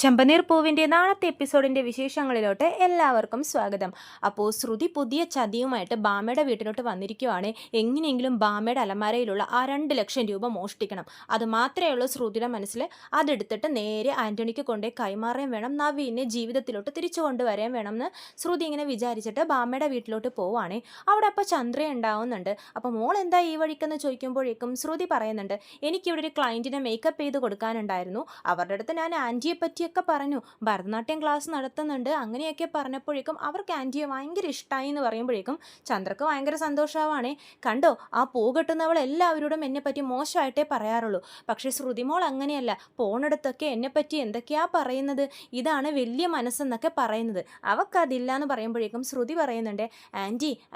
ചെമ്പനീർ പൂവിൻ്റെ നാളത്തെ എപ്പിസോഡിൻ്റെ വിശേഷങ്ങളിലോട്ട് എല്ലാവർക്കും സ്വാഗതം. അപ്പോൾ ശ്രുതി പുതിയ ചതിയുമായിട്ട് ബാമയുടെ വീട്ടിലോട്ട് വന്നിരിക്കുവാണ്. എങ്ങനെയെങ്കിലും ബാമയുടെ അലമാരയിലുള്ള ആ 2 ലക്ഷം രൂപ മോഷ്ടിക്കണം. അത് മാത്രമേ ഉള്ളൂ ശ്രുതിയുടെ മനസ്സിൽ. അതെടുത്തിട്ട് നേരെ ആൻ്റണിക്ക് കൊണ്ടേ കൈമാറുകയും വേണം, നവീനെ ജീവിതത്തിലോട്ട് തിരിച്ചു കൊണ്ടുവരാൻ വേണം എന്ന് ശ്രുതി ഇങ്ങനെ വിചാരിച്ചിട്ട് ബാമയുടെ വീട്ടിലോട്ട് പോവുകയാണ്. അവിടെ അപ്പോൾ ചന്ദ്ര ഉണ്ടാവുന്നുണ്ട്. അപ്പോൾ മോൾ എന്താ ഈ വഴിക്കെന്ന് ചോദിക്കുമ്പോഴേക്കും ശ്രുതി പറയുന്നുണ്ട്, എനിക്കിവിടെ ഒരു ക്ലയൻറ്റിനെ മേക്കപ്പ് ചെയ്ത് കൊടുക്കാനുണ്ടായിരുന്നു. അവരുടെ അടുത്ത് ഞാൻ ആൻറ്റിയെ പറ്റിയൊക്കെ പറഞ്ഞു, ഭരതനാട്യം ക്ലാസ് നടത്തുന്നുണ്ട്, അങ്ങനെയൊക്കെ പറഞ്ഞപ്പോഴേക്കും അവർക്ക് ആൻറ്റിയെ ഭയങ്കര ഇഷ്ടമായി എന്ന് പറയുമ്പോഴേക്കും ചന്ദ്രക്ക് ഭയങ്കര സന്തോഷമാവാണേ. കണ്ടോ, ആ പൂ കെട്ടുന്നവൾ എല്ലാവരോടും എന്നെപ്പറ്റി മോശമായിട്ടേ പറയാറുള്ളൂ. പക്ഷേ ശ്രുതിമോൾ അങ്ങനെയല്ല, പോണിടത്തൊക്കെ എന്നെപ്പറ്റി എന്തൊക്കെയാ പറയുന്നത്, ഇതാണ് വലിയ മനസ്സെന്നൊക്കെ പറയുന്നത്. അവൾക്കതില്ല എന്ന് പറയുമ്പോഴേക്കും ശ്രുതി പറയുന്നുണ്ട്,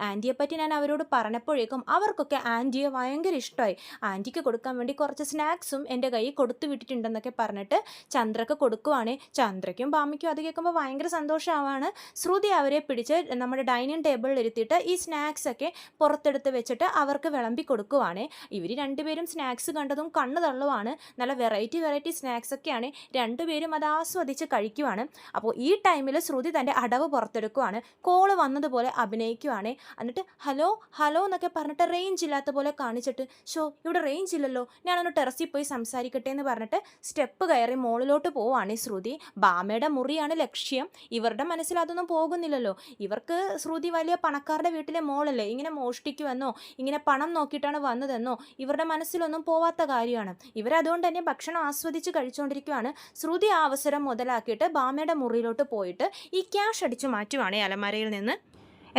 ആൻറ്റിയെപ്പറ്റി ഞാൻ അവരോട് പറഞ്ഞപ്പോഴേക്കും അവർക്കൊക്കെ ആൻറ്റിയെ ഭയങ്കര ഇഷ്ടമായി. ആൻറ്റിക്ക് കൊടുക്കാൻ വേണ്ടി കുറച്ച് സ്നാക്സും എൻ്റെ കയ്യിൽ കൊടുത്തു വിട്ടിട്ടുണ്ടെന്നൊക്കെ പറഞ്ഞിട്ട് ചന്ദ്രക്ക് കൊടുക്കുവാണ്. ചന്ദ്രയ്ക്കും ബാമയ്ക്കും അത് കേൾക്കുമ്പോൾ ഭയങ്കര സന്തോഷമാവാണ്. ശ്രുതി അവരെ പിടിച്ച് നമ്മുടെ ഡൈനിങ് ടേബിളിൽ ഇരുത്തിയിട്ട് ഈ സ്നാക്സ് ഒക്കെ പുറത്തെടുത്ത് വെച്ചിട്ട് അവർക്ക് വിളമ്പി കൊടുക്കുവാണ്. ഇവർ രണ്ടുപേരും സ്നാക്സ് കണ്ടതും കണ്ണ് തള്ളുവാണ്. നല്ല വെറൈറ്റി സ്നാക്സ് ഒക്കെയാണ്. രണ്ടുപേരും അത് ആസ്വദിച്ച് കഴിക്കുവാണ്. അപ്പോൾ ഈ ടൈമിൽ ശ്രുതി തൻ്റെ അടവ് പുറത്തെടുക്കുവാണ്. കോള് വന്നതുപോലെ അഭിനയിക്കുവാണ്. എന്നിട്ട് ഹലോ എന്നൊക്കെ പറഞ്ഞിട്ട് റേഞ്ച് ഇല്ലാത്ത പോലെ കാണിച്ചിട്ട്, ഇവിടെ റേഞ്ച് ഇല്ലല്ലോ, ഞാനൊന്ന് ടെറസിൽ പോയി സംസാരിക്കട്ടെ എന്ന് പറഞ്ഞിട്ട് സ്റ്റെപ്പ് കയറി മുകളിലോട്ട് പോവാണ് ശ്രുതി. ബാമയുടെ മുറിയാണ് ലക്ഷ്യം. ഇവരുടെ മനസ്സിൽ അതൊന്നും പോകുന്നില്ലല്ലോ. ഇവർക്ക് ശ്രുതി വലിയ പണക്കാരുടെ വീട്ടിലെ മോളല്ലേ, ഇങ്ങനെ മോഷ്ടിക്കുമെന്നോ ഇങ്ങനെ പണം നോക്കിയിട്ടാണ് വന്നതെന്നോ ഇവരുടെ മനസ്സിലൊന്നും പോവാത്ത കാര്യമാണ്. ഇവരതുകൊണ്ട് തന്നെ ഭക്ഷണം ആസ്വദിച്ച് കഴിച്ചുകൊണ്ടിരിക്കുകയാണ്. ശ്രുതി ആ അവസരം മുതലാക്കിയിട്ട് ബാമയുടെ മുറിയിലോട്ട് പോയിട്ട് ഈ ക്യാഷ് അടിച്ചു മാറ്റുവാണ് അലമാരയിൽ നിന്ന്.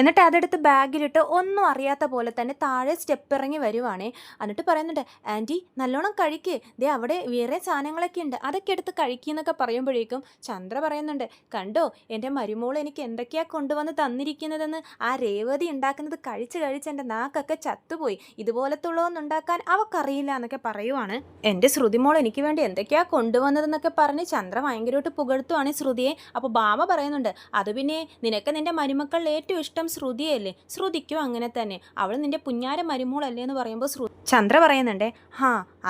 എന്നിട്ട് അതെടുത്ത് ബാഗിലിട്ട് ഒന്നും അറിയാത്ത പോലെ തന്നെ താഴെ സ്റ്റെപ്പ് ഇറങ്ങി വരുവാണേ. എന്നിട്ട് പറയുന്നുണ്ട്, ആൻറ്റി നല്ലോണം കഴിക്ക്, ദേ അവിടെ വേറെ സാധനങ്ങളൊക്കെ ഉണ്ട്, അതൊക്കെ എടുത്ത് കഴിക്കുന്നൊക്കെ പറയുമ്പോഴേക്കും ചന്ദ്ര പറയുന്നുണ്ട്, കണ്ടോ എൻ്റെ മരുമോൾ എനിക്ക് എന്തൊക്കെയാണ് കൊണ്ടുവന്ന് തന്നിരിക്കുന്നതെന്ന്. ആ രേവതി ഉണ്ടാക്കുന്നത് കഴിച്ച് എൻ്റെ നാക്കൊക്കെ ചത്തുപോയി, ഇതുപോലത്തുള്ളതൊന്നും ഉണ്ടാക്കാൻ അവൾക്കറിയില്ല എന്നൊക്കെ പറയുവാണ്. എൻ്റെ ശ്രുതിമോൾ എനിക്ക് വേണ്ടി എന്തൊക്കെയാണ് കൊണ്ടുവന്നതെന്നൊക്കെ പറഞ്ഞ് ചന്ദ്ര ഭയങ്കരമായിട്ട് പുകഴ്ത്തുവാണ് ശ്രുതിയെ. അപ്പോൾ ബാമ പറയുന്നുണ്ട്, അത് പിന്നെ നിനക്ക് നിൻ്റെ മരുമക്കളിൽ ഏറ്റവും ഇഷ്ടം ശ്രുതിയല്ലേ, ശ്രുതിക്കും അങ്ങനെ തന്നെ, അവൾ നിന്റെ പുഞ്ഞാര മരുമോളല്ലേ എന്ന് പറയുമ്പോൾ ചന്ദ്ര പറയുന്നുണ്ടേ,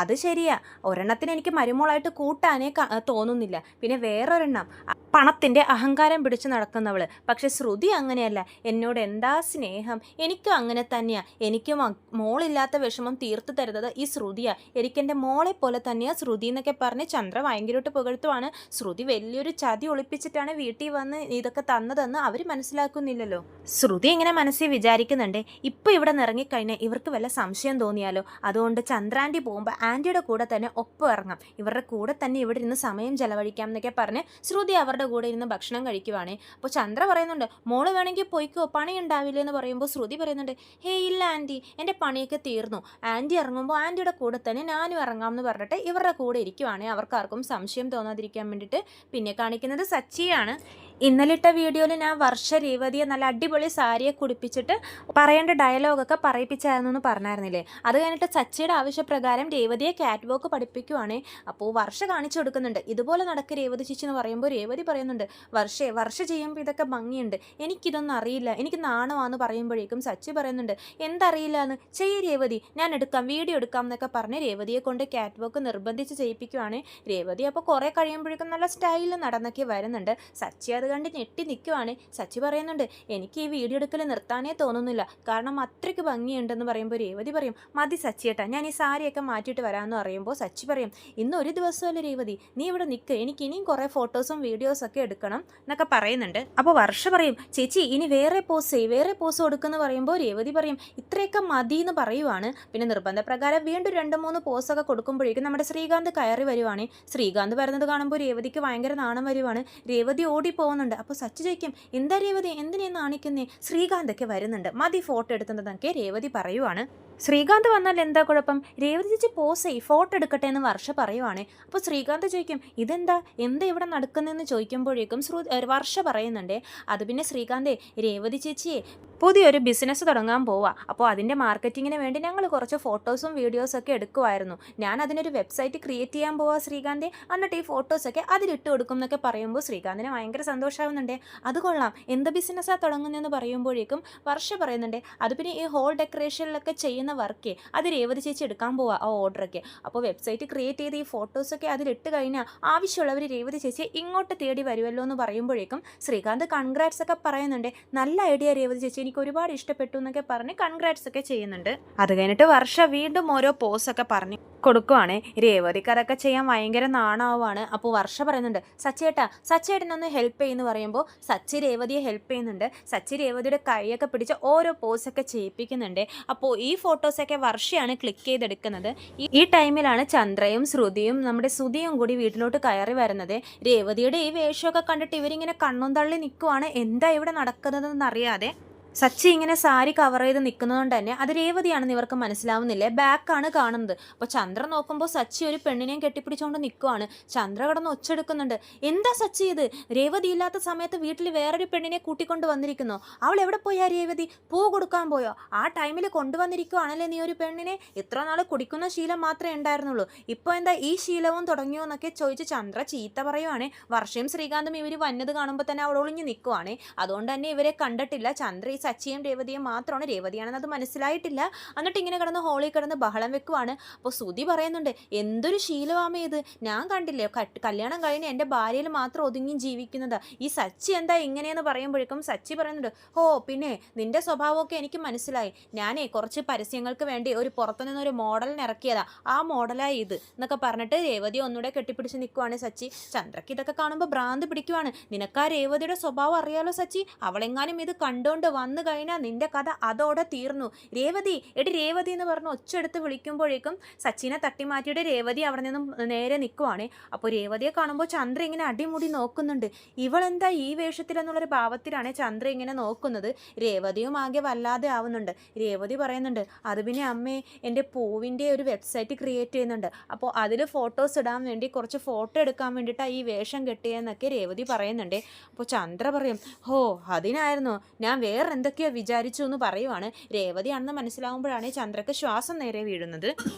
അത് ശരിയാ, ഒരെണ്ണത്തിന് എനിക്ക് മരുമോളായിട്ട് കൂട്ടാനേ തോന്നുന്നില്ല, പിന്നെ വേറൊരെണ്ണം പണത്തിൻ്റെ അഹങ്കാരം പിടിച്ചു നടക്കുന്നവൾ. പക്ഷെ ശ്രുതി അങ്ങനെയല്ല, എന്നോട് എന്താ സ്നേഹം, എനിക്കും അങ്ങനെ തന്നെയാണ്, എനിക്ക് മോളില്ലാത്ത വിഷമം തീർത്തു തരുന്നത് ഈ ശ്രുതിയാണ്, എനിക്കെൻ്റെ മോളെ പോലെ തന്നെയാണ് ശ്രുതി എന്നൊക്കെ പറഞ്ഞ് ചന്ദ്ര ഭയങ്കരമായിട്ട് പുകഴ്ത്തുവാണ്. ശ്രുതി വലിയൊരു ചതി ഒളിപ്പിച്ചിട്ടാണ് വീട്ടിൽ വന്ന് ഇതൊക്കെ തന്നതെന്ന് അവർ മനസ്സിലാക്കുന്നില്ലല്ലോ. ശ്രുതി ഇങ്ങനെ മനസ്സിൽ വിചാരിക്കുന്നുണ്ട്, ഇപ്പോൾ ഇവിടെ നിന്ന് ഇറങ്ങിക്കഴിഞ്ഞാൽ ഇവർക്ക് വല്ല സംശയം തോന്നിയാലോ, അതുകൊണ്ട് ചന്ദ്രാൻറ്റി പോകുമ്പോൾ ആൻറ്റിയുടെ കൂടെ തന്നെ ഒപ്പം ഇറങ്ങാം, ഇവരുടെ കൂടെ തന്നെ ഇവിടെ ഇരുന്ന് സമയം ചെലവഴിക്കാം എന്നൊക്കെ പറഞ്ഞ് ശ്രുതി അവരുടെ കൂടെ ഇരുന്ന് ഭക്ഷണം കഴിക്കുവാണേ. അപ്പോൾ ചന്ദ്ര പറയുന്നുണ്ട്, മോള് വേണമെങ്കിൽ പോയിക്കോ, പണി ഉണ്ടാവില്ല എന്ന് പറയുമ്പോൾ ശ്രുതി പറയുന്നുണ്ട്, ഇല്ല ആൻറ്റി, എൻ്റെ പണിയൊക്കെ തീർന്നു, ആൻറ്റി ഇറങ്ങുമ്പോൾ ആൻറ്റിയുടെ കൂടെ തന്നെ ഞാനും ഇറങ്ങാം എന്ന് പറഞ്ഞിട്ട് ഇവരുടെ കൂടെ ഇരിക്കുവാണേ, അവർക്കാർക്കും സംശയം തോന്നാതിരിക്കാൻ വേണ്ടിയിട്ട്. പിന്നെ കാണിക്കുന്നത് സച്ചിയാണ്. ഇന്നലെ ഇട്ട വീഡിയോയിൽ ഞാൻ വർഷ രേവതിയെ നല്ല അടിപൊളി സാരിയെ കുടിപ്പിച്ചിട്ട് പറയേണ്ട ഡയലോഗൊക്കെ പറയിപ്പിച്ചായിരുന്നു എന്ന് പറഞ്ഞായിരുന്നില്ലേ. അത് കഴിഞ്ഞിട്ട് സച്ചിയുടെ ആവശ്യപ്രകാരം രേവതിയെ ക്യാറ്റ് വാക്ക് പഠിപ്പിക്കുവാണേ. അപ്പോൾ വർഷ കാണിച്ചു കൊടുക്കുന്നുണ്ട്, ഇതുപോലെ നടക്ക് രേവതി ചേച്ചി എന്ന് പറയുമ്പോൾ രേവതി പറയുന്നുണ്ട്, വർഷ ചെയ്യുമ്പോൾ ഇതൊക്കെ ഭംഗിയുണ്ട്, എനിക്കിതൊന്നും അറിയില്ല, എനിക്ക് നാണമാണെന്ന് പറയുമ്പോഴേക്കും സച്ചി പറയുന്നുണ്ട്, എന്തറിയില്ല എന്ന്, ചെയ്യ് രേവതി, ഞാൻ എടുക്കാം, വീഡിയോ എടുക്കാം എന്നൊക്കെ പറഞ്ഞ് രേവതിയെ കൊണ്ട് ക്യാറ്റ് വാക്ക് നിർബന്ധിച്ച് ചെയ്യിപ്പിക്കുവാണ്. രേവതി അപ്പോൾ കുറേ കഴിയുമ്പോഴേക്കും നല്ല സ്റ്റൈലിൽ നടന്നൊക്കെ വരുന്നുണ്ട്. സച്ചി അത് കണ്ട് ഞെട്ടി നിൽക്കുവാണ്. സച്ചി പറയുന്നുണ്ട്, എനിക്ക് ഈ വീഡിയോ എടുക്കൽ നിർത്താനേ തോന്നുന്നില്ല, കാരണം അത്രയ്ക്ക് ഭംഗിയുണ്ടെന്ന് പറയുമ്പോൾ രേവതി പറയും, മതി സച്ചിയേട്ടാ, ഞാൻ ഈ സാരിയൊക്കെ മാറ്റിയിട്ട് വരാമെന്ന് പറയുമ്പോൾ സച്ചി പറയും, ഇന്നൊരു ദിവസമല്ലേ രേവതി, നീ ഇവിടെ നിൽക്ക്, എനിക്ക് ഇനിയും കുറേ ഫോട്ടോസും വീഡിയോസൊക്കെ എടുക്കണം എന്നൊക്കെ പറയുന്നുണ്ട്. അപ്പോൾ വർഷ പറയും, ചേച്ചി ഇനി വേറെ പോസ് കൊടുക്കുമെന്ന് പറയുമ്പോൾ രേവതി പറയും, ഇത്രയൊക്കെ മതി എന്ന് പറയുവാണ്. പിന്നെ നിർബന്ധപ്രകാരം വീണ്ടും 2-3 പോസൊക്കെ കൊടുക്കുമ്പോഴേക്കും നമ്മുടെ ശ്രീകാന്ത് കയറി വരുവാണ്. ശ്രീകാന്ത് വരുന്നത് കാണുമ്പോൾ രേവതിക്ക് ഭയങ്കര നാണം വരുവാണ്. രേവതി ഓടിപ്പോകുന്നുണ്ട്. അപ്പോൾ സച്ചി ചോദിക്കും, എന്താ രേവതി എന്തിനെ നാണിക്കുന്നേ, ശ്രീകാന്തൊക്കെ വരുന്നുണ്ട്, മതി ഫോട്ടോ എടുക്കുന്നതൊക്കെ രേവതി പറയുവാണ്. ശ്രീകാന്ത് വന്നാൽ എന്താ കുഴപ്പം, രേവതി ചേച്ചി പോസ് ഫോട്ടോ എടുക്കട്ടെ എന്ന് വർഷ പറയുവാണ്. അപ്പോൾ ശ്രീകാന്ത് ചോദിക്കും, എന്താ ഇവിടെ നടക്കുന്നതെന്ന് ചോദിക്കുമ്പോഴേക്കും വർഷ പറയുന്നുണ്ട്, അത് പിന്നെ ശ്രീകാന്തേ, രേവതി ചേച്ചിയെ പുതിയൊരു ബിസിനസ് തുടങ്ങാൻ പോവാ, അപ്പോൾ അതിൻ്റെ മാർക്കറ്റിങ്ങിന് വേണ്ടി ഞങ്ങൾ കുറച്ച് ഫോട്ടോസും വീഡിയോസൊക്കെ എടുക്കുമായിരുന്നു, ഞാൻ അതിനൊരു വെബ്സൈറ്റ് ക്രിയേറ്റ് ചെയ്യാൻ പോവാ ശ്രീകാന്തെ, എന്നിട്ട് ഈ ഫോട്ടോസൊക്കെ അതിലിട്ട് കൊടുക്കും എന്നൊക്കെ പറയുമ്പോൾ ശ്രീകാന്തിന് ഭയങ്കര സന്തോഷമാവുന്നുണ്ട്. അത് കൊള്ളാം, എന്ത് ബിസിനസ്സാണ് തുടങ്ങുന്നതെന്ന് പറയുമ്പോഴേക്കും വർഷ പറയുന്നുണ്ട്, അത് പിന്നെ ഈ ഹോൾ ഡെക്കറേഷനിലൊക്കെ ചെയ്യുന്ന ചെയ്യുന്ന വർക്ക് അത് രേവതി ചേച്ചി എടുക്കാൻ പോവാ ആ ഓർഡറൊക്കെ. അപ്പോൾ വെബ്സൈറ്റ് ക്രിയേറ്റ് ചെയ്ത് ഈ ഫോട്ടോസൊക്കെ അതിലിട്ട് കഴിഞ്ഞാൽ ആവശ്യമുള്ളവർ രേവതി ചേച്ചി ഇങ്ങോട്ട് തേടി വരുമല്ലോ എന്ന് പറയുമ്പോഴേക്കും ശ്രീകാന്ത് കൺഗ്രാറ്റ്സ് ഒക്കെ പറയുന്നുണ്ട്. നല്ല ഐഡിയ രേവതി ചേച്ചി, എനിക്ക് ഒരുപാട് ഇഷ്ടപ്പെട്ടു എന്നൊക്കെ പറഞ്ഞ് കൺഗ്രാറ്റ്സ് ഒക്കെ ചെയ്യുന്നുണ്ട്. അത് കഴിഞ്ഞിട്ട് വർഷ വീണ്ടും ഓരോ പോസൊക്കെ പറഞ്ഞു കൊടുക്കുവാണ്. രേവതിക്ക് അതൊക്കെ ചെയ്യാൻ ഭയങ്കര നാണാവുകയാണ്. അപ്പോൾ വർഷ പറയുന്നുണ്ട്, സച്ചേട്ടനൊന്ന് ഹെൽപ്പ് ചെയ്യുമെന്ന് പറയുമ്പോൾ സച്ചി രേവതിയെ ഹെൽപ്പ് ചെയ്യുന്നുണ്ട്. സച്ചി രേവതിയുടെ കൈയൊക്കെ പിടിച്ച് ഓരോ പോസൊക്കെ ചെയ്യിപ്പിക്കുന്നുണ്ട്. അപ്പോൾ ഈ ഫോട്ടോസൊക്കെ വർഷയാണ് ക്ലിക്ക് ചെയ്തെടുക്കുന്നത്. ഈ ടൈമിലാണ് ചന്ദ്രയും ശ്രുതിയും നമ്മുടെ സുധിയും കൂടി വീട്ടിലോട്ട് കയറി വരുന്നത്. രേവതിയുടെ ഈ വേഷമൊക്കെ കണ്ടിട്ട് ഇവരിങ്ങനെ കണ്ണും തള്ളി നിൽക്കുവാണ്, എന്താ ഇവിടെ നടക്കുന്നതെന്ന് അറിയാതെ. സച്ചി ഇങ്ങനെ സാരി കവർ ചെയ്ത് നിൽക്കുന്നതുകൊണ്ട് തന്നെ അത് രേവതിയാണെന്ന് ഇവർക്ക് മനസ്സിലാവുന്നില്ലേ. ബാക്കാണ് കാണുന്നത്. അപ്പോൾ ചന്ദ്ര നോക്കുമ്പോൾ സച്ചി ഒരു പെണ്ണിനെയും കെട്ടിപ്പിടിച്ചുകൊണ്ട് നിൽക്കുവാണ്. ചന്ദ്ര കിടന്ന് ഒച്ചെടുക്കുന്നുണ്ട്, എന്താ സച്ചി ഇത്? രേവതി ഇല്ലാത്ത സമയത്ത് വീട്ടിൽ വേറൊരു പെണ്ണിനെ കൂട്ടിക്കൊണ്ട് വന്നിരിക്കുന്നു. അവൾ എവിടെ പോയാ രേവതി? പൂ കൊടുക്കാൻ പോയോ? ആ ടൈമിൽ കൊണ്ടുവന്നിരിക്കുവാണല്ലേ നീ ഒരു പെണ്ണിനെ? ഇത്ര നാൾ കുടിക്കുന്ന ശീലം മാത്രമേ ഉണ്ടായിരുന്നുള്ളൂ, ഇപ്പോൾ എന്താ ഈ ശീലവും തുടങ്ങിയോ എന്നൊക്കെ ചോദിച്ച് ചന്ദ്ര ചീത്ത പറയുവാണ്. വർഷയും ശ്രീകാന്തും ഇവർ വന്നത് കാണുമ്പോൾ തന്നെ അവൾ ഒളിഞ്ഞു നിൽക്കുവാണ്. അതുകൊണ്ട് തന്നെ ഇവരെ കണ്ടിട്ടില്ല. ചന്ദ്ര ഈ സച്ചിയും രേവതിയും മാത്രമാണ്, രേവതിയാണെന്ന് അത് മനസ്സിലായിട്ടില്ല. എന്നിട്ട് ഇങ്ങനെ കിടന്ന് ഹോളിൽ കിടന്ന് ബഹളം വെക്കുവാണ്. അപ്പോൾ സുധി പറയുന്നുണ്ട്, എന്തൊരു ശീലമാമേ ഇത്, ഞാൻ കണ്ടില്ലേ കല്യാണം കഴിഞ്ഞ് എൻ്റെ ഭാര്യയിൽ മാത്രം ഒതുങ്ങി ജീവിക്കുന്നതാ, ഈ സച്ചി എന്താ ഇങ്ങനെയെന്ന് പറയുമ്പോഴേക്കും സച്ചി പറയുന്നുണ്ട്, ഓ പിന്നെ നിന്റെ സ്വഭാവമൊക്കെ എനിക്ക് മനസ്സിലായി, ഞാനേ കുറച്ച് പരസ്യങ്ങൾക്ക് വേണ്ടി ഒരു പുറത്തുനിന്നൊരു മോഡലിന് ഇറക്കിയതാ, ആ മോഡലായി ഇത് എന്നൊക്കെ പറഞ്ഞിട്ട് രേവതി ഒന്നുകൂടെ കെട്ടിപ്പിടിച്ച് നിൽക്കുവാണ് സച്ചി. ചന്ദ്രക്ക് ഇതൊക്കെ കാണുമ്പോൾ ഭ്രാന്ത് പിടിക്കുവാണ്. നിനക്കാ രേവതിയുടെ സ്വഭാവം അറിയാലോ സച്ചി, അവളെങ്ങാനും ഇത് കണ്ടുകൊണ്ട് വന്നു കഴിഞ്ഞാൽ നിന്റെ കഥ അതോടെ തീർന്നു. രേവതി, എടി രേവതി എന്ന് പറഞ്ഞ് ഒച്ചെടുത്ത് വിളിക്കുമ്പോഴേക്കും സച്ചിനെ തട്ടി മാറ്റിയിട്ട് രേവതി അവിടെ നിന്നും നേരെ നിൽക്കുവാണ്. അപ്പോൾ രേവതിയെ കാണുമ്പോൾ ചന്ദ്ര ഇങ്ങനെ അടിമുടി നോക്കുന്നുണ്ട്. ഇവളെന്താ ഈ വേഷത്തിലെന്നുള്ളൊരു ഭാവത്തിലാണ് ചന്ദ്ര ഇങ്ങനെ നോക്കുന്നത്. രേവതിയും ആകെ വല്ലാതെ ആവുന്നുണ്ട്. രേവതി പറയുന്നുണ്ട്, അത് പിന്നെ അമ്മേ, എൻ്റെ പൂവിൻ്റെ ഒരു വെബ്സൈറ്റ് ക്രിയേറ്റ് ചെയ്യുന്നുണ്ട്, അപ്പോൾ അതിൽ ഫോട്ടോസ് ഇടാൻ വേണ്ടി കുറച്ച് ഫോട്ടോ എടുക്കാൻ വേണ്ടിയിട്ടാണ് ഈ വേഷം കെട്ടിയെന്നൊക്കെ രേവതി പറയുന്നുണ്ട്. അപ്പോൾ ചന്ദ്ര പറയും, ഹോ അതിനായിരുന്നു, ഞാൻ വേറെ എന്തൊക്കെയോ വിചാരിച്ചു എന്ന് പറയുവാണ്. രേവതിയാണെന്ന് മനസ്സിലാവുമ്പോഴാണ് ചന്ദ്രക്ക് ശ്വാസം നേരെ വീഴുന്നത്.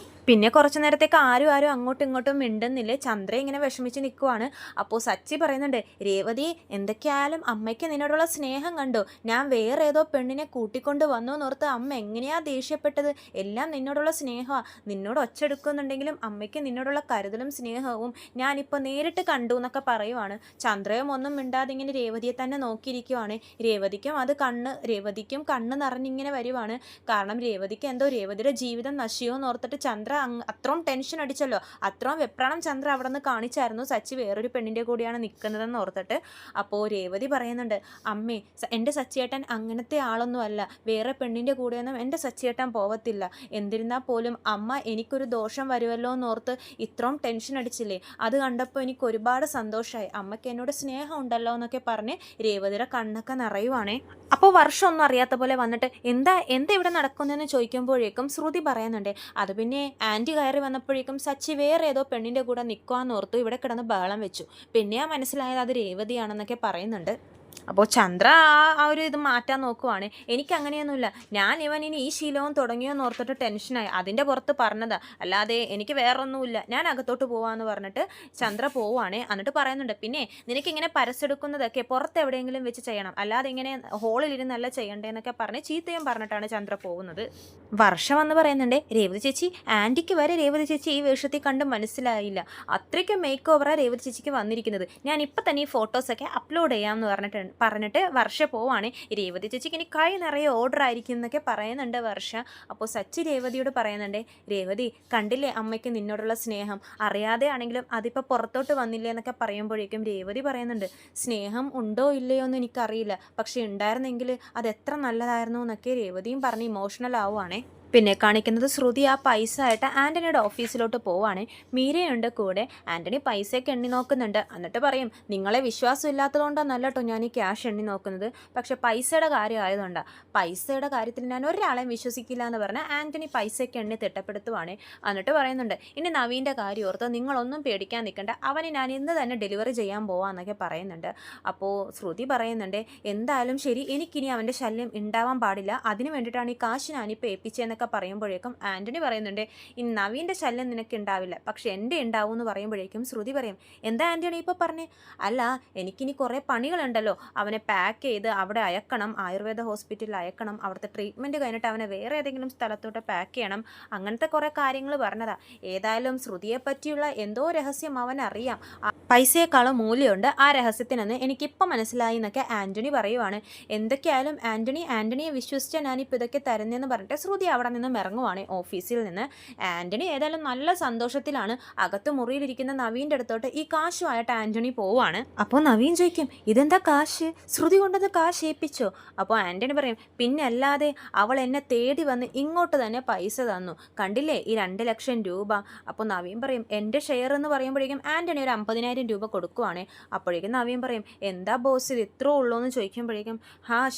പിന്നെ കുറച്ചു നേരത്തേക്ക് ആരും അങ്ങോട്ടും ഇങ്ങോട്ടും മിണ്ടുന്നില്ല. ചന്ദ്ര ഇങ്ങനെ വിഷമിച്ച് നിൽക്കുവാണ്. അപ്പോൾ സച്ചി പറയുന്നുണ്ട്, രേവതി എന്തൊക്കെയായാലും അമ്മയ്ക്ക് നിന്നോടുള്ള സ്നേഹം കണ്ടു, ഞാൻ വേറെ ഏതോ പെണ്ണിനെ കൂട്ടിക്കൊണ്ട് വന്നു എന്നോർത്ത് അമ്മ എങ്ങനെയാ ദേഷ്യപ്പെട്ടത്, എല്ലാം നിന്നോടുള്ള സ്നേഹമാണ്, നിന്നോട് ഒച്ചെടുക്കുന്നുണ്ടെങ്കിലും അമ്മയ്ക്ക് നിന്നോടുള്ള കരുതലും സ്നേഹവും ഞാനിപ്പോൾ നേരിട്ട് കണ്ടു എന്നൊക്കെ പറയുവാണ്. ചന്ദ്രയും ഒന്നും മിണ്ടാതെ ഇങ്ങനെ രേവതിയെ തന്നെ നോക്കിയിരിക്കുവാണ്. രേവതിക്കും കണ്ണ് നിറഞ്ഞിങ്ങനെ വരുവാണ്. കാരണം രേവതിക്ക് എന്തോ രേവതിയുടെ ജീവിതം നശിയോ എന്നോർത്തിട്ട് ചന്ദ്ര അത്രയും ടെൻഷൻ അടിച്ചല്ലോ, അത്രയും വെപ്രാളം ചന്ദ്ര അവിടെ നിന്ന് കാണിച്ചായിരുന്നു സച്ചി വേറൊരു പെണ്ണിൻ്റെ കൂടെയാണ് നിൽക്കുന്നതെന്ന് ഓർത്തിട്ട്. അപ്പോൾ രേവതി പറയുന്നുണ്ട്, അമ്മേ എൻ്റെ സച്ചിയേട്ടൻ അങ്ങനത്തെ ആളൊന്നും അല്ല, വേറെ പെണ്ണിൻ്റെ കൂടെയൊന്നും എൻ്റെ സച്ചിയേട്ടൻ പോവത്തില്ല, എന്നിരുന്നാൽ പോലും അമ്മ എനിക്കൊരു ദോഷം വരുമല്ലോ എന്നോർത്ത് ഇത്രയും ടെൻഷൻ അടിച്ചില്ലേ, അത് കണ്ടപ്പോൾ എനിക്ക് ഒരുപാട് സന്തോഷമായി, അമ്മയ്ക്ക് എന്നോട് സ്നേഹം ഉണ്ടല്ലോ എന്നൊക്കെ പറഞ്ഞ് രേവതിയുടെ കണ്ണൊക്കെ നിറയുവാണേ. അപ്പോൾ വർഷമൊന്നും അറിയാത്ത പോലെ വന്നിട്ട് എന്താ ഇവിടെ നടക്കുന്നതെന്ന് ചോദിക്കുമ്പോഴേക്കും ശ്രുതി പറയുന്നുണ്ട്, അത് പിന്നെ ആൻറ്റി കയറി വന്നപ്പോഴേക്കും സച്ചി വേറെ ഏതോ പെണ്ണിൻ്റെ കൂടെ നിൽക്കുവാന്നോർത്തു ഇവിടെ കിടന്ന് ബഹളം വെച്ചു, പിന്നെയാ മനസ്സിലായത് അത് രേവതിയാണെന്നൊക്കെ പറയുന്നുണ്ട്. അപ്പോൾ ചന്ദ്ര ആ ഒരു ഇത് മാറ്റാൻ നോക്കുവാണ്. എനിക്കങ്ങനെയൊന്നുമില്ല, ഞാൻ ഇനി ഈ ശീലവും തുടങ്ങിയോന്ന് ഓർത്തിട്ട് ടെൻഷനായി, അതിൻ്റെ പുറത്ത് പറഞ്ഞതാ, അല്ലാതെ എനിക്ക് വേറൊന്നുമില്ല, ഞാൻ അകത്തോട്ട് പോവാന്ന് പറഞ്ഞിട്ട് ചന്ദ്ര പോവാണ്. എന്നിട്ട് പറയുന്നുണ്ട്, പിന്നെ നിനക്കിങ്ങനെ പരസ്യെടുക്കുന്നതൊക്കെ പുറത്ത് എവിടെയെങ്കിലും വെച്ച് ചെയ്യണം, അല്ലാതെ ഇങ്ങനെ ഹോളിലിരുന്നല്ല ചെയ്യണ്ടേന്നൊക്കെ പറഞ്ഞ് ചീത്തയും പറഞ്ഞിട്ടാണ് ചന്ദ്ര പോകുന്നത്. വർഷം എന്ന് പറയുന്നുണ്ട്, രേവതി ചേച്ചി ആൻറ്റിക്ക് വരെ രേവതി ചേച്ചി ഈ വേഷത്തിൽ കണ്ട് മനസ്സിലായില്ല, അത്രയ്ക്ക് മേക്ക് ഓവറാണ് രേവതി ചേച്ചിക്ക് വന്നിരിക്കുന്നത്, ഞാൻ ഇപ്പം തന്നെ ഈ ഫോട്ടോസൊക്കെ അപ്ലോഡ് ചെയ്യാമെന്ന് പറഞ്ഞിട്ട് വർഷ പോവാണ്. രേവതി ചേച്ചിക്ക് ഇനി കൈ നിറയെ ഓർഡർ ആയിരിക്കും എന്നൊക്കെ പറയുന്നുണ്ട് വർഷ. അപ്പോൾ സച്ചി രേവതിയോട് പറയുന്നുണ്ട്, രേവതി കണ്ടില്ലേ അമ്മയ്ക്ക് നിന്നോടുള്ള സ്നേഹം, അറിയാതെ ആണെങ്കിലും അതിപ്പോൾ പുറത്തോട്ട് വന്നില്ലേ എന്നൊക്കെ പറയുമ്പോഴേക്കും രേവതി പറയുന്നുണ്ട്, സ്നേഹം ഉണ്ടോ ഇല്ലയോ എന്ന് എനിക്കറിയില്ല, പക്ഷെ ഉണ്ടായിരുന്നെങ്കിൽ അത് എത്ര നല്ലതായിരുന്നു എന്നൊക്കെ രേവതിയും പറഞ്ഞ് ഇമോഷണൽ ആവുകയാണേ. പിന്നെ കാണിക്കുന്നത് ശ്രുതി ആ പൈസ ആയിട്ട് ആൻ്റണിയുടെ ഓഫീസിലോട്ട് പോവാണ്. മീരയുണ്ട് കൂടെ. ആൻ്റണി പൈസയൊക്കെ എണ്ണി നോക്കുന്നുണ്ട്. എന്നിട്ട് പറയും, നിങ്ങളെ വിശ്വാസം ഇല്ലാത്തതുകൊണ്ടാണെന്നല്ല കേട്ടോ ഞാൻ ഈ ക്യാഷ് എണ്ണി നോക്കുന്നത്, പക്ഷേ പൈസയുടെ കാര്യം ആയതുകൊണ്ടാണ്, പൈസയുടെ കാര്യത്തിൽ ഞാൻ ഒരാളെയും വിശ്വസിക്കില്ല എന്ന് പറഞ്ഞ് ആൻ്റണി പൈസയൊക്കെ എണ്ണി തിട്ടപ്പെടുത്തുവാണ്. എന്നിട്ട് പറയുന്നുണ്ട്, ഇനി നവീൻ്റെ കാര്യം ഓർത്ത് നിങ്ങളൊന്നും പേടിക്കാൻ നിൽക്കണ്ട, അവന് ഞാൻ ഇന്ന് തന്നെ ഡെലിവറി ചെയ്യാൻ പോവാന്നൊക്കെ പറയുന്നുണ്ട്. അപ്പോൾ ശ്രുതി പറയുന്നുണ്ട്, എന്തായാലും ശരി, എനിക്കിനി അവൻ്റെ ശല്യം ഉണ്ടാവാൻ പാടില്ല, അതിന് വേണ്ടിയിട്ടാണ് ഈ കാശ് ഞാനിപ്പോൾ ഏൽപ്പിച്ചതെന്നൊക്കെ എന്നൊക്കെ പറയുമ്പോഴേക്കും ആൻ്റണി പറയുന്നുണ്ട്, ഈ നവീൻ്റെ ശല്യം നിനക്ക് ഉണ്ടാവില്ല, പക്ഷെ എൻ്റെ ഉണ്ടാവും എന്ന് പറയുമ്പോഴേക്കും ശ്രുതി പറയും, എന്താ ആൻ്റണി ഇപ്പോൾ പറഞ്ഞേ? അല്ല, എനിക്കിനി കുറേ പണികളുണ്ടല്ലോ, അവനെ പാക്ക് ചെയ്ത് അവിടെ അയക്കണം, ആയുർവേദ ഹോസ്പിറ്റലിൽ അയക്കണം, അവിടുത്തെ ട്രീറ്റ്മെൻറ്റ് കഴിഞ്ഞിട്ട് അവനെ വേറെ ഏതെങ്കിലും സ്ഥലത്തോട്ട് പാക്ക് ചെയ്യണം, അങ്ങനത്തെ കുറേ കാര്യങ്ങൾ പറഞ്ഞതാ. ഏതായാലും ശ്രുതിയെ പറ്റിയുള്ള എന്തോ രഹസ്യം അവനറിയാം, പൈസയെക്കാളും മൂല്യമുണ്ട് ആ രഹസ്യത്തിനെന്ന് എനിക്കിപ്പോൾ മനസ്സിലായി എന്നൊക്കെ ആൻ്റണി പറയുവാണ്. എന്തൊക്കെയായാലും ആൻ്റണിയെ വിശ്വസിച്ചാൽ ഞാനിപ്പോൾ ഇതൊക്കെ തരുന്നതെന്ന് പറഞ്ഞിട്ട് ശ്രുതി അവിടെ നിന്നും ഇറങ്ങുവാണ് ഓഫീസിൽ നിന്ന്. ആൻ്റണി ഏതായാലും നല്ല സന്തോഷത്തിലാണ്. അകത്ത് മുറിയിലിരിക്കുന്ന നവീൻ്റെ അടുത്തോട്ട് ഈ കാശുമായിട്ട് ആൻ്റണി പോവാണ്. അപ്പോൾ നവീൻ ചോദിക്കും, ഇതെന്താ കാശ്? ശ്രുതി കൊണ്ടത് കാശ് ഏൽപ്പിച്ചോ? അപ്പോൾ ആൻ്റണി പറയും, പിന്നെ അല്ലാതെ അവൾ എന്നെ തേടി വന്ന് ഇങ്ങോട്ട് തന്നെ പൈസ തന്നു, കണ്ടില്ലേ ഈ 2 ലക്ഷം രൂപ. അപ്പോൾ നവീൻ പറയും, എൻ്റെ ഷെയർ എന്ന് പറയുമ്പോഴേക്കും ആൻ്റണി ഒരു 50,000 രൂപ കൊടുക്കുവാണ്. അപ്പോഴേക്കും നവീൻ പറയും, എന്താ ബോസ് ഇത് ഇത്രേ ഉള്ളൂ എന്ന് ചോദിക്കുമ്പോഴേക്കും,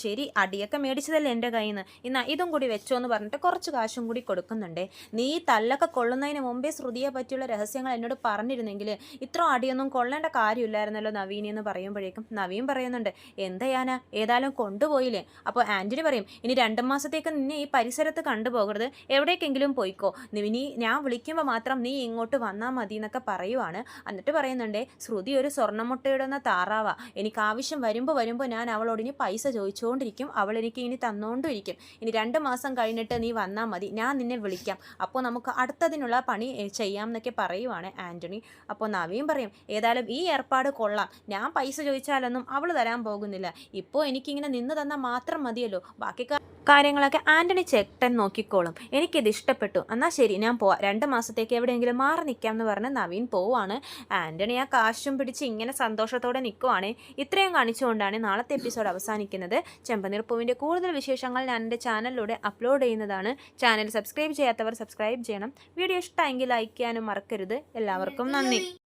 ശരി, അടിയൊക്കെ മേടിച്ചതല്ലേ എൻ്റെ കയ്യിൽ നിന്ന്, ഇന്നാ ഇതും കൂടി വെച്ചോ എന്ന് പറഞ്ഞിട്ട് കുറച്ച് കാശും കൂടി കൊടുക്കുന്നുണ്ട്. നീ തല്ലൊക്കെ കൊള്ളുന്നതിന് മുമ്പേ ശ്രുതിയെ പറ്റിയുള്ള രഹസ്യങ്ങൾ എന്നോട് പറഞ്ഞിരുന്നെങ്കിൽ ഇത്ര അടിയൊന്നും കൊള്ളേണ്ട കാര്യമില്ലായിരുന്നല്ലോ നവീനി എന്ന് പറയുമ്പോഴേക്കും നവീൻ പറയുന്നുണ്ട്, എന്തായാനാ, ഏതായാലും കൊണ്ടുപോയില്ലേ. അപ്പോൾ ആൻ്റണി പറയും, ഇനി 2 മാസത്തേക്ക് നിന്നെ ഈ പരിസരത്ത് കണ്ടുപോകരുത്, എവിടേക്കെങ്കിലും പോയിക്കോ, ഇനി ഞാൻ വിളിക്കുമ്പോൾ മാത്രം നീ ഇങ്ങോട്ട് വന്നാൽ മതി എന്നൊക്കെ പറയുവാണ്. എന്നിട്ട് പറയുന്നുണ്ട്, ശ്രുതി ഒരു സ്വർണ്ണമുട്ടയിടുന്ന താറാവാ, എനിക്ക് ആവശ്യം വരുമ്പോൾ ഞാൻ അവളോട് ഇനി പൈസ ചോദിച്ചുകൊണ്ടിരിക്കും, അവൾ എനിക്ക് ഇനി തന്നുകൊണ്ടിരിക്കും. ഇനി 2 മാസം കഴിഞ്ഞിട്ട് നീ വന്നാൽ മതി, ഞാൻ നിന്നെ വിളിക്കാം, അപ്പോൾ നമുക്ക് അടുത്തതിനുള്ള പണി ചെയ്യാം എന്നൊക്കെ പറയുവാണ് ആൻ്റണി. അപ്പോൾ നവീൻ പറയും, ഏതായാലും ഈ ഏർപ്പാട് കൊള്ളാം, ഞാൻ പൈസ ചോദിച്ചാലൊന്നും അവൾ തരാൻ പോകുന്നില്ല, ഇപ്പോൾ എനിക്കിങ്ങനെ നിന്ന് തന്നാൽ മാത്രം മതിയല്ലോ, ബാക്കി കാര്യങ്ങളൊക്കെ ആൻ്റണി ചേട്ടൻ നോക്കിക്കോളും, എനിക്കിത് ഇഷ്ടപ്പെട്ടു, എന്നാൽ ശരി ഞാൻ പോവാം, 2 മാസത്തേക്ക് എവിടെയെങ്കിലും മാറി നിൽക്കാം എന്ന് പറഞ്ഞ് നവീൻ പോവാണ്. ആൻ്റണി ആ കാശും പിടിച്ച് ഇങ്ങനെ സന്തോഷത്തോടെ നിൽക്കുവാണ്. ഇത്രയും കാണിച്ചുകൊണ്ടാണ് നാളത്തെ എപ്പിസോഡ് അവസാനിക്കുന്നത്. ചെമ്പനീർപ്പൂവിൻ്റെ കൂടുതൽ വിശേഷങ്ങൾ ഞാൻ എൻ്റെ ചാനലിലൂടെ അപ്ലോഡ് ചെയ്യുന്നതാണ്. ചാനൽ സബ്സ്ക്രൈബ് ചെയ്യാത്തവർ സബ്സ്ക്രൈബ് ചെയ്യണം. വീഡിയോ ഇഷ്ടമെങ്കിൽ ലൈക്ക് ചെയ്യാനും മറക്കരുത്. എല്ലാവർക്കും നന്ദി.